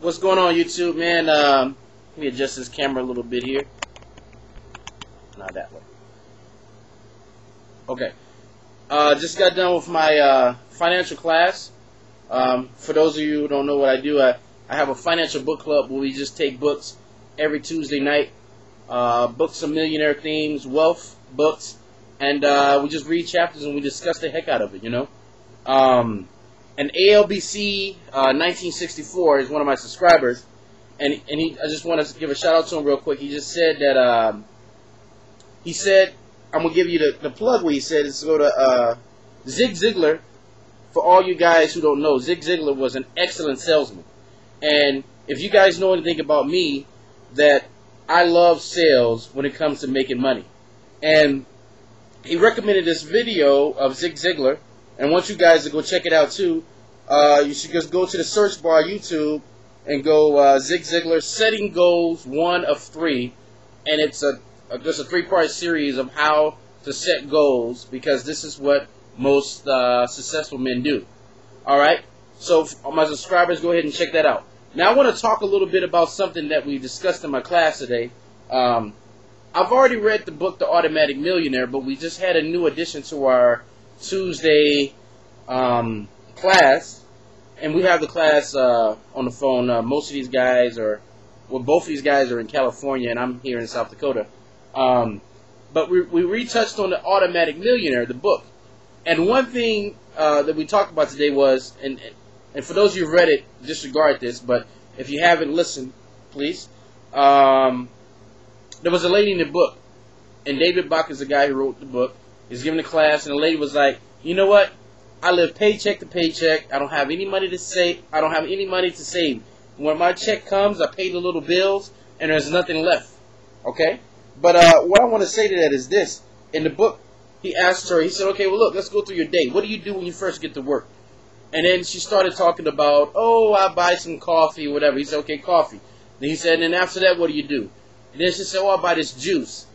What's going on, YouTube, man? Let me adjust this camera a little bit here. Not that way. Okay. Just got done with my financial class. For those of you who don't know what I do, I have a financial book club where we just take books every Tuesday night. Books of millionaire themes, wealth books, and we just read chapters and we discuss the heck out of it, you know. And ALBC 1964 is one of my subscribers, and I just want to give a shout out to him real quick. He just said that I'm gonna give you the plug. Where he said is to go to Zig Ziglar. For all you guys who don't know, Zig Ziglar was an excellent salesman, and if you guys know anything about me, that I love sales when it comes to making money. And he recommended this video of Zig Ziglar. And I want you guys to go check it out too. You should just go to the search bar YouTube and go Zig Ziglar Setting Goals 1 of 3, and it's just a 3-part series of how to set goals, because this is what most successful men do. All right. So my subscribers, go ahead and check that out. Now I want to talk a little bit about something that we discussed in my class today. I've already read the book The Automatic Millionaire, but we just had a new addition to our Tuesday class, and we have the class on the phone. Most of these guys are, well, both of these guys are in California, and I'm here in South Dakota. But we retouched on The Automatic Millionaire, the book. And one thing that we talked about today was, and for those of you who read it, disregard this, but if you haven't listened, please. There was a lady in the book, and David Bach is the guy who wrote the book. He's giving a class, and the lady was like, you know what? I live paycheck to paycheck. I don't have any money to save. I don't have any money to save. When my check comes, I pay the little bills, and there's nothing left. Okay? But what I want to say to that is this. In the book, he asked her, he said, okay, well, look, let's go through your day. What do you do when you first get to work? And then she started talking about, oh, I buy some coffee or whatever. He said, okay, coffee. Then he said, and then after that, what do you do? And then she said, oh, I buy this juice.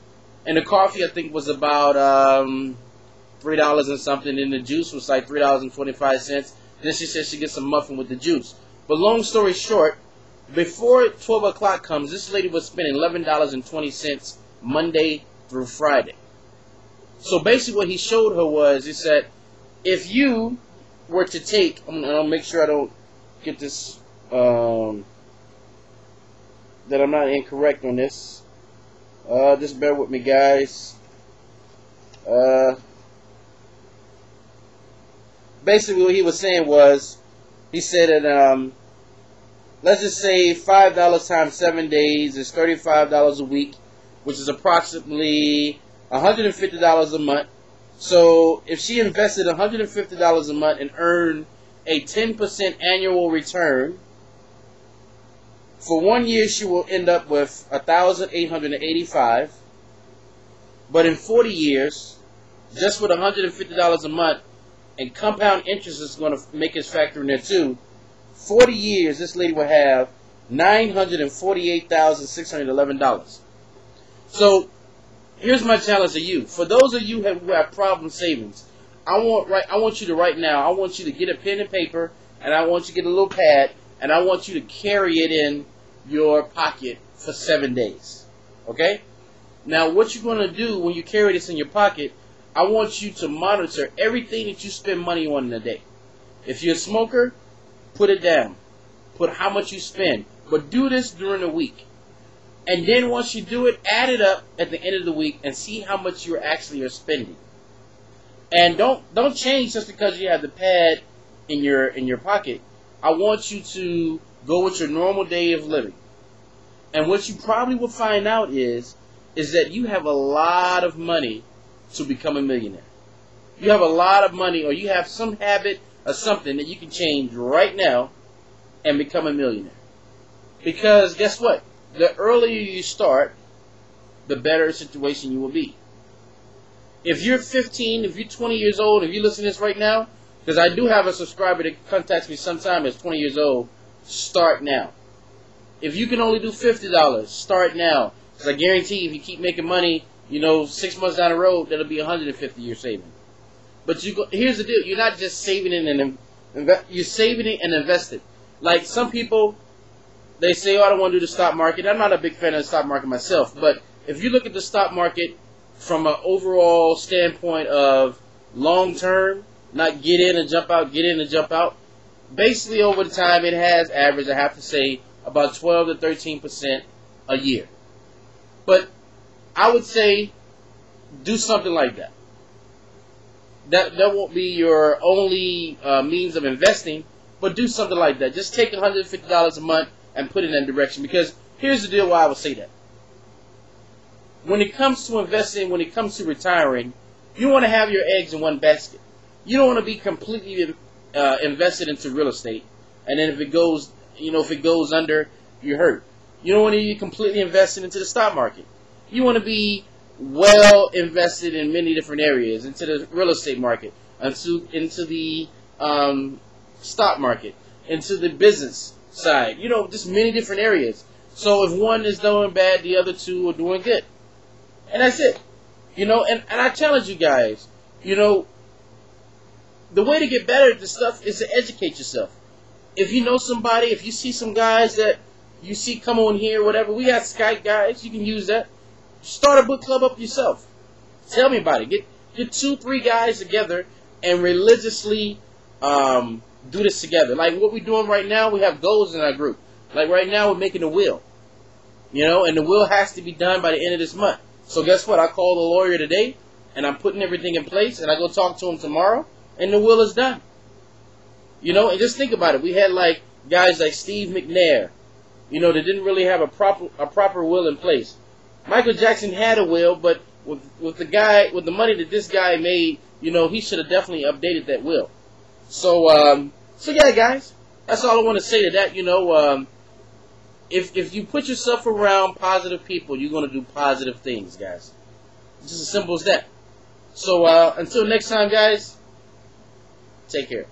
And the coffee, I think, was about $3 and something, and the juice was like $3.25. Then she said she gets some muffin with the juice. But long story short, before 12 o'clock comes, this lady was spending $11.20 Monday through Friday. So basically what he showed her was, he said, if you were to take, I'll make sure I don't get this, that I'm not incorrect on this. Just bear with me, guys. Basically what he was saying was, he said that, let's just say $5 times 7 days is $35 a week, which is approximately $150 a month. So if she invested $150 a month and earned a 10% annual return, for 1 year she will end up with $1,885. But in 40 years, just with $150 a month, and compound interest is going to make its factor in there too, 40 years this lady will have $948,611. So here's my challenge to you. For those of you who have problem savings, I want you to right now, I want you to get a pen and paper, and I want you to get a little pad, and I want you to carry it in your pocket for 7 days. Okay? Now, what you're going to do when you carry this in your pocket, I want you to monitor everything that you spend money on in a day. If you're a smoker, put it down. Put how much you spend. But do this during the week. And then once you do it, add it up at the end of the week and see how much you actually are spending. And don't change just because you have the pad in your pocket. I want you to go with your normal day of living. And what you probably will find out is that you have a lot of money to become a millionaire. You have a lot of money, or you have some habit or something that you can change right now and become a millionaire. Because guess what? The earlier you start, the better situation you will be. If you're 15, if you're 20 years old, if you listen to this right now, because I do have a subscriber that contacts me sometime that's 20 years old, start now. If you can only do $50, start now. Because I guarantee if you keep making money, 6 months down the road, that'll be $150 you're saving. But here's the deal. You're not just saving it and you're saving it and investing. Like some people, they say, oh, I don't want to do the stock market. I'm not a big fan of the stock market myself, but if you look at the stock market from an overall standpoint of long term, not get in and jump out, get in and jump out, basically over the time it has averaged, I have to say, about 12 to 13% a year. But I would say do something like that. That won't be your only means of investing, but do something like that. Just take $150 a month and put it in that direction. Because here's the deal why I would say that. When it comes to investing, when it comes to retiring, you want to have your eggs in one basket. You don't want to be completely invested into real estate, and then if it goes under, you're hurt. You don't want to be completely invested into the stock market. You want to be well invested in many different areas, into the real estate market, into the stock market, into the business side. Just many different areas. So if one is doing bad, the other two are doing good. And that's it. And I challenge you guys, the way to get better at this stuff is to educate yourself. If you know somebody, if you see some guys that you see come on here, whatever, we got Skype guys, you can use that. Start a book club up yourself. Tell me about it. Get 2-3 guys together and religiously do this together. Like what we're doing right now, we have goals in our group. Like right now, we're making a will. And the will has to be done by the end of this month. So guess what? I called the lawyer today, and I'm putting everything in place, and I go talk to him tomorrow, and the will is done. And just think about it. We had like guys like Steve McNair, that didn't really have a proper will in place. Michael Jackson had a will, but with the money that this guy made, he should have definitely updated that will. So yeah, guys, that's all I want to say to that. If you put yourself around positive people, you're going to do positive things, guys. It's just as simple as that. So until next time, guys, take care.